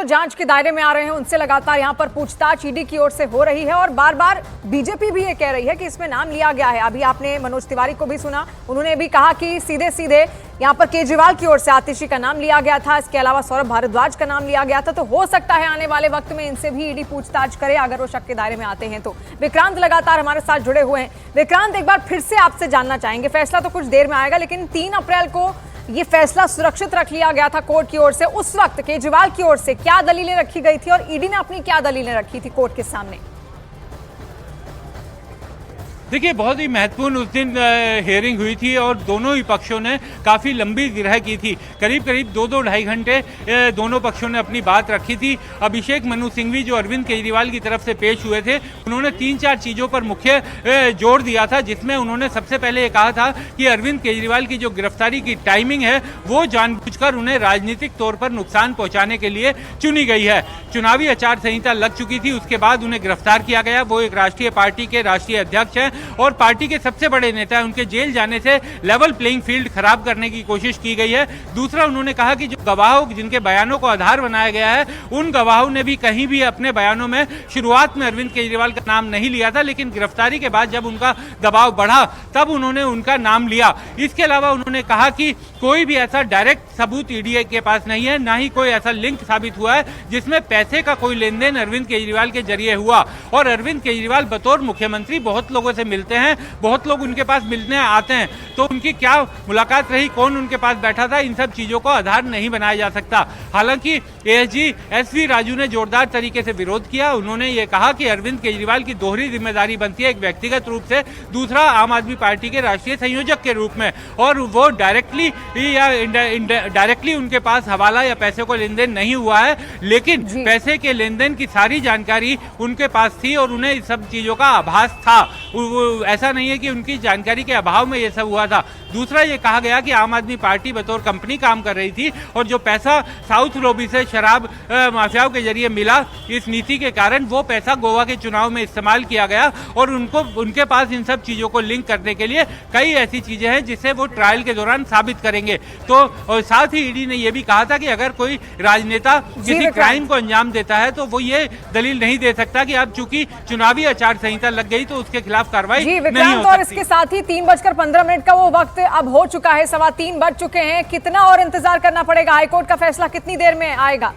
जांच के दायरे में आ रहे हैं उनसे लगातार यहां पर पूछताछ ईडी की ओर से हो रही है और बार बार बीजेपी भी ये कह रही है कि इसमें नाम लिया गया है। अभी आपने मनोज तिवारी को भी सुना, उन्होंने भी कहा कि सीधे सीधे यहां पर केजरीवाल की ओर से आतिशी का नाम लिया गया था, इसके अलावा सौरभ भारद्वाज का नाम लिया गया था। तो हो सकता है आने वाले वक्त में इनसे भी ईडी पूछताछ करे अगर वो शक के दायरे में आते हैं तो। विक्रांत लगातार हमारे साथ जुड़े हुए हैं। विक्रांत, एक बार फिर से आपसे जानना चाहेंगे, फैसला तो कुछ देर में आएगा लेकिन 3 अप्रैल को ये फैसला सुरक्षित रख लिया गया था कोर्ट की ओर से। उस वक्त केजरीवाल की ओर से क्या दलीलें रखी गई थी और ईडी ने अपनी क्या दलीलें रखी थी कोर्ट के सामने? देखिए, बहुत ही महत्वपूर्ण उस दिन हियरिंग हुई थी और दोनों ही पक्षों ने काफ़ी लंबी गिरह की थी। करीब करीब 2-2 घंटे दोनों पक्षों ने अपनी बात रखी थी। अभिषेक मनु सिंघवी जो अरविंद केजरीवाल की तरफ से पेश हुए थे, उन्होंने 3-4 चीज़ों पर मुख्य जोर दिया था, जिसमें उन्होंने सबसे पहले ये कहा था कि अरविंद केजरीवाल की जो गिरफ्तारी की टाइमिंग है वो जानबूझकर उन्हें राजनीतिक तौर पर नुकसान पहुँचाने के लिए चुनी गई है। चुनावी आचार संहिता लग चुकी थी, उसके बाद उन्हें गिरफ्तार किया गया। वो एक राष्ट्रीय पार्टी के राष्ट्रीय अध्यक्ष हैं और पार्टी के सबसे बड़े नेता है। उनके जेल जाने से लेवल प्लेइंग फील्ड खराब करने की कोशिश की गई है। दूसरा, उन्होंने कहा कि जो गवाहों जिनके बयानों को आधार बनाया गया है, उन गवाहों ने भी कहीं भी अपने बयानों में शुरुआत में अरविंद केजरीवाल का नाम नहीं लिया था, लेकिन गिरफ्तारी के बाद जब उनका दबाव बढ़ा तब उन्होंने उनका नाम लिया। इसके अलावा उन्होंने कहा कि कोई भी ऐसा डायरेक्ट सबूत ईडी के पास नहीं है, ना ही कोई ऐसा लिंक साबित हुआ है जिसमें पैसे का कोई लेन देन अरविंद केजरीवाल के जरिए हुआ। और अरविंद केजरीवाल बतौर मुख्यमंत्री बहुत लोगों से मिलते हैं, बहुत लोग उनके पास मिलने आते हैं, तो उनकी क्या मुलाकात रही, कौन उनके पास बैठा था, इन सब चीजों को आधार नहीं बनाया जा सकता। हालांकि एएसजी एसवी राजू ने जोरदार तरीके से विरोध किया। उन्होंने ये कहा कि अरविंद केजरीवाल की दोहरी जिम्मेदारी बनती है, एक व्यक्तिगत रूप से, दूसरा आम आदमी पार्टी के राष्ट्रीय संयोजक के रूप में, और वो डायरेक्टली या डायरेक्टली उनके पास हवाला या पैसे को लेन देन नहीं हुआ है, लेकिन पैसे के लेन देन की सारी जानकारी उनके पास थी और उन्हें इस सब चीजों का आभास था। ऐसा नहीं है कि उनकी जानकारी के अभाव में यह सब हुआ था। दूसरा, ये कहा गया कि आम आदमी पार्टी बतौर कंपनी काम कर रही थी और जो पैसा साउथ लॉबी से शराब माफियाओं के जरिए मिला, इस नीति के कारण वो पैसा गोवा के चुनाव में इस्तेमाल किया गया और उनके पास इन सब चीजों को लिंक करने के लिए कई ऐसी चीजें हैं जिसे वो ट्रायल के दौरान साबित करेंगे। तो और साथ ही ईडी ने यह भी कहा था कि अगर कोई राजनेता किसी क्राइम को अंजाम देता है तो वो ये दलील नहीं दे सकता कि अब चूंकि चुनावी आचार संहिता लग गई तो उसके खिलाफ कार्रवाई नहीं हो सकती। और इसके साथ ही 3:15 का वो वक्त अब हो चुका है, 3:15 बज चुके हैं। कितना और इंतजार करना पड़ेगा? हाईकोर्ट का फैसला कितनी देर में आएगा?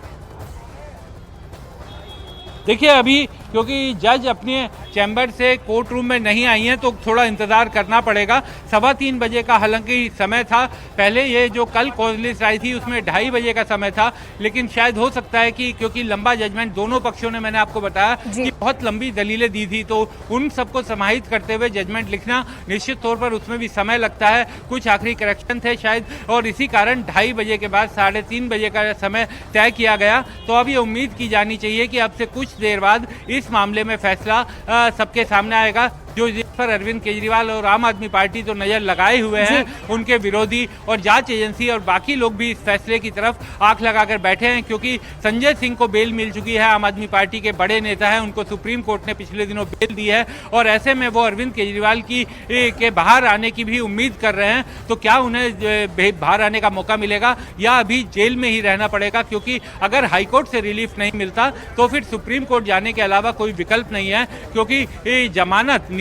देखिए, अभी क्योंकि जज अपने चैम्बर से कोर्ट रूम में नहीं आई हैं तो थोड़ा इंतजार करना पड़ेगा। 3:15 बजे का हालांकि समय था, पहले ये जो कल कॉज लिस्ट आई थी उसमें 2:30 बजे का समय था, लेकिन शायद हो सकता है कि क्योंकि लंबा जजमेंट दोनों पक्षों ने, मैंने आपको बताया कि बहुत लंबी दलीलें दी थी, तो उन सबको समाहित करते हुए जजमेंट लिखना निश्चित तौर पर उसमें भी समय लगता है। कुछ आखिरी करेक्शन थे शायद, और इसी कारण 2:30 बजे के बाद 3:30 बजे का समय तय किया गया। तो अब ये उम्मीद की जानी चाहिए कि अब से कुछ देर बाद इस मामले में फैसला सबके सामने आएगा। जो जिस पर अरविंद केजरीवाल और आम आदमी पार्टी तो नजर लगाए हुए हैं, उनके विरोधी और जांच एजेंसी और बाकी लोग भी इस फैसले की तरफ आंख लगाकर बैठे हैं, क्योंकि संजय सिंह को बेल मिल चुकी है, आम आदमी पार्टी के बड़े नेता हैं, उनको सुप्रीम कोर्ट ने पिछले दिनों बेल दी है और ऐसे में वो अरविंद केजरीवाल के बाहर आने की भी उम्मीद कर रहे हैं। तो क्या उन्हें बाहर आने का मौका मिलेगा या अभी जेल में ही रहना पड़ेगा? क्योंकि अगर हाईकोर्ट से रिलीफ नहीं मिलता तो फिर सुप्रीम कोर्ट जाने के अलावा कोई विकल्प नहीं है, क्योंकि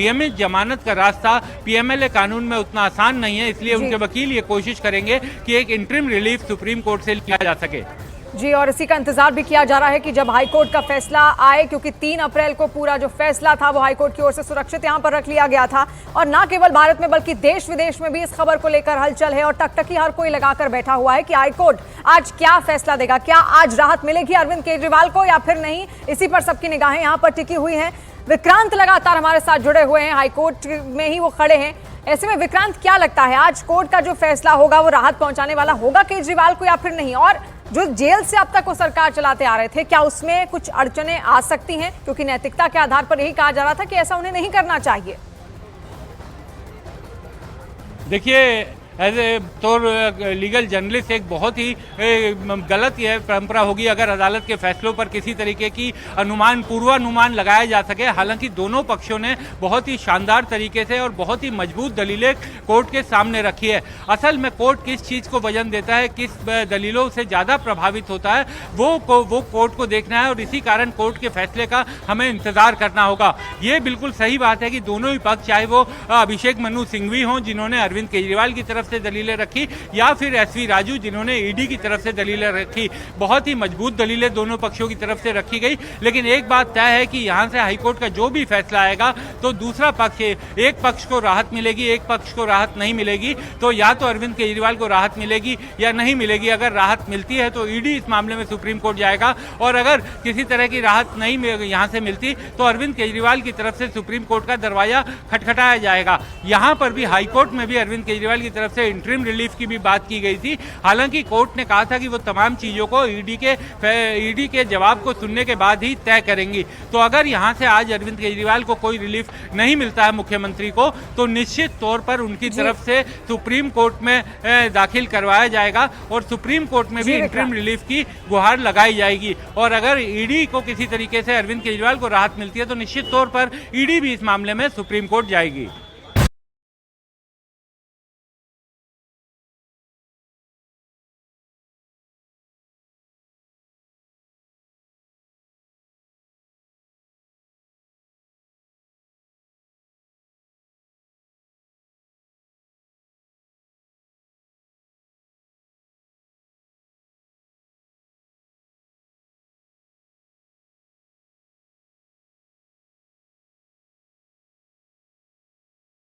नियमित जमानत का रास्ता पीएमएलए कानून में उतना आसान नहीं है। इसलिए उनके वकील ये कोशिश करेंगे कि एक इंटरिम रिलीफ सुप्रीम कोर्ट से लिया जा सके। जी, और इसी का इंतजार भी किया जा रहा है कि जब हाईकोर्ट का फैसला आए, क्योंकि 3 अप्रैल को पूरा जो फैसला था वो हाईकोर्ट की ओर से सुरक्षित यहां पर रख लिया गया था। और ना केवल भारत में बल्कि देश विदेश में भी इस खबर को लेकर हलचल है और टकटकी हर कोई लगाकर बैठा हुआ है कि हाईकोर्ट आज क्या फैसला देगा। क्या आज राहत मिलेगी अरविंद केजरीवाल को या फिर नहीं? इसी पर सबकी निगाहें यहाँ पर टिकी हुई है। विक्रांत लगातार हमारे साथ जुड़े हुए हैं, हाईकोर्ट में ही वो खड़े हैं। ऐसे में विक्रांत, क्या लगता है आज कोर्ट का जो फैसला होगा वो राहत पहुंचाने वाला होगा केजरीवाल को या फिर नहीं? और जो जेल से अब तक वो सरकार चलाते आ रहे थे, क्या उसमें कुछ अड़चनें आ सकती हैं? क्योंकि नैतिकता के आधार पर यही कहा जा रहा था कि ऐसा उन्हें नहीं करना चाहिए। देखिए, एज ए तौर लीगल जर्नलिस्ट एक बहुत ही गलत यह परंपरा होगी अगर अदालत के फैसलों पर किसी तरीके की पूर्वानुमान लगाया जा सके। हालांकि दोनों पक्षों ने बहुत ही शानदार तरीके से और बहुत ही मजबूत दलीलें कोर्ट के सामने रखी है। असल में कोर्ट किस चीज़ को वजन देता है, किस दलीलों से ज़्यादा प्रभावित होता है, वो कोर्ट को देखना है और इसी कारण कोर्ट के फैसले का हमें इंतजार करना होगा। ये बिल्कुल सही बात है कि दोनों ही पक्ष, चाहे वो अभिषेक मनु सिंघवी हों जिन्होंने अरविंद केजरीवाल की तरफ से दलीलें रखी, या फिर एसवी राजू जिन्होंने ईडी की तरफ से दलीलें रखी, बहुत ही मजबूत दलीलें दोनों पक्षों की तरफ से रखी गई। लेकिन एक बात तय है कि यहाँ से हाईकोर्ट का जो भी फैसला आएगा तो दूसरा पक्ष, एक पक्ष को राहत मिलेगी, एक पक्ष को राहत नहीं मिलेगी। तो या तो अरविंद केजरीवाल को राहत मिलेगी या नहीं मिलेगी। अगर राहत मिलती है तो ईडी इस मामले में सुप्रीम कोर्ट जाएगा, और अगर किसी तरह की राहत नहीं यहाँ से मिलती तो अरविंद केजरीवाल की तरफ से सुप्रीम कोर्ट का दरवाजा खटखटाया जाएगा। यहाँ पर भी हाईकोर्ट में भी अरविंद केजरीवाल की तरफ से इंटरिम रिलीफ की भी बात की गई थी। हालांकि कोर्ट ने कहा था कि वो तमाम चीज़ों को ईडी के जवाब को सुनने के बाद ही तय करेंगी। तो अगर यहाँ से आज अरविंद केजरीवाल को कोई रिलीफ नहीं मिलता है मुख्यमंत्री को, तो निश्चित तौर पर उनकी तरफ से सुप्रीम कोर्ट में दाखिल करवाया जाएगा और सुप्रीम कोर्ट में भी इंटरिम रिलीफ की गुहार लगाई जाएगी। और अगर ईडी को किसी तरीके से अरविंद केजरीवाल को राहत मिलती है तो निश्चित तौर पर ईडी भी इस मामले में सुप्रीम कोर्ट जाएगी।